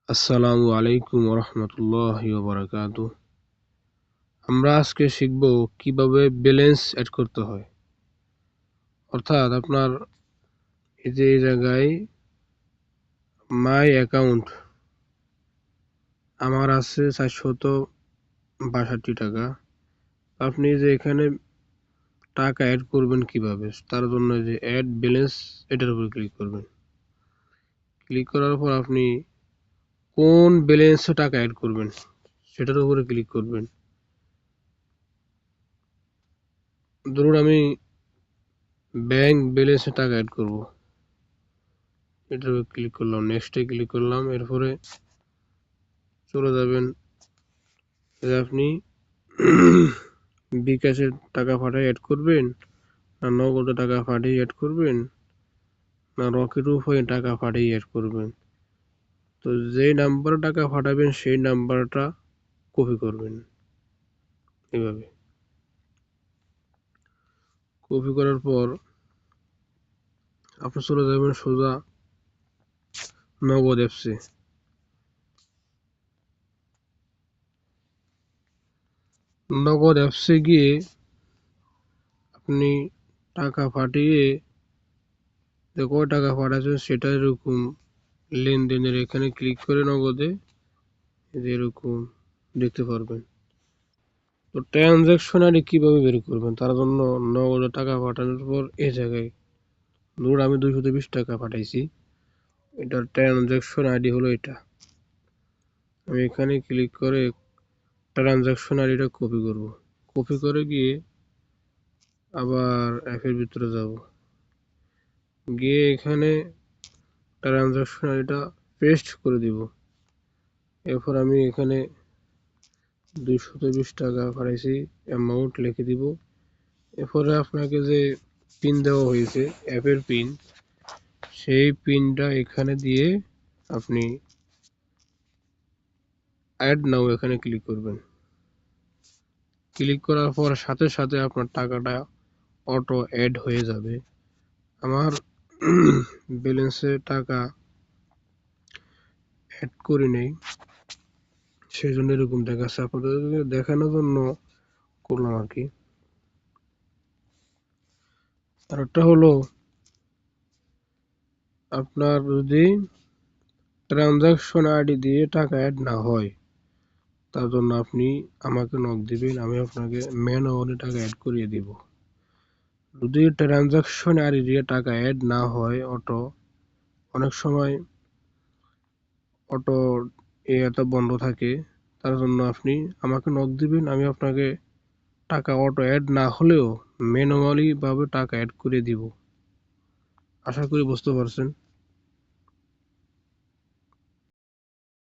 আসসালামু আলাইকুম রহমতুল্লাহি ওয়া বারাকাতুহু। আমরা আজকে শিখব কিভাবে ব্যালেন্স অ্যাড করতে হয়। অর্থাৎ আপনার এই জায়গায় মাই অ্যাকাউন্ট আমার আছে 462 টাকা। আপনি যে এখানে টাকা অ্যাড করবেন কিভাবে, তার জন্য যে অ্যাড ব্যালেন্স এটার উপর ক্লিক করবেন। ক্লিক করার পর আপনি কোন ব্যালেন্সে টাকা অ্যাড করবেন সেটার উপরে ক্লিক করবেন। ধরুন আমি ব্যাংক ব্যালেন্সে টাকা অ্যাড করব, এটার উপর ক্লিক করলাম, নেক্সটে ক্লিক করলাম। এরপরে চলে যাবেন যে আপনি বিকাশের টাকা পাঠিয়ে অ্যাড করবেন, না নগদে টাকা পাঠিয়ে অ্যাড করবেন, না রকেট উপায়ে টাকা পাঠিয়ে অ্যাড করবেন। তো যেই নাম্বারে টাকা পাঠাবেন সেই নাম্বারটা কপি করবেন। এভাবে কপি করার পর আপনি চলে যাবেন সোজা নগদ অ্যাপসে। নগদ অ্যাপসে গিয়ে আপনি টাকা পাঠিয়ে যে কয় টাকা পাঠাচ্ছেন সেটা এরকম লেনদেনের এখানে ক্লিক করে নগদে এরকম দেখতে পারবেন। তো ট্রানজাকশন আইডি কিভাবে বের করবেন, তার জন্য নগদে টাকা পাঠানোর পর এই জায়গায় ধরুন আমি 220 টাকা পাঠাইছি, এটার ট্রানজাকশন আইডি হলো এটা। আমি এখানে ক্লিক করে ট্রানজাকশন আইডিটা কপি করব। কপি করে গিয়ে আবার অ্যাপের ভিতরে যাব, গিয়ে এখানে ট্রানজাকশন আইডিটা পেস্ট করে দিব। এরপর আমি এখানে 220 টাকা পাঠাইছি অ্যামাউন্ট লিখে দিব। এরপরে আপনাকে যে পিন দেওয়া হয়েছে অ্যাপের পিন, সেই পিনটা এখানে দিয়ে আপনি অ্যাড নাও এখানে ক্লিক করবেন। ক্লিক করার পর সাথে সাথে আপনার টাকাটা অটো অ্যাড হয়ে যাবে। আমার ব্যালেন্সে টাকা অ্যাড করে নেই, সেই জন্য এরকম দেখাচ্ছে। আপনাদের দেখানোর জন্য করলাম আর কি। আর একটা হলো আপনার যদি ট্রানজাকশন আইডি দিয়ে টাকা অ্যাড না হয়, তার জন্য আপনি আমাকে নক দিবেন, আমি আপনাকে ম্যানুয়ালি টাকা অ্যাড করিয়ে দিব। যদি ট্রানজাকশন আইডি দিয়ে টাকা অ্যাড না হয় অটো, অনেক সময় অটো এটা বন্ধ থাকে, তার জন্য আপনি আমাকে নক দিবেন, আমি আপনাকে টাকা অটো অ্যাড না হলেও ম্যানুয়ালি ভাবে টাকা অ্যাড করে দিব। আশা করি বুঝতে পারছেন।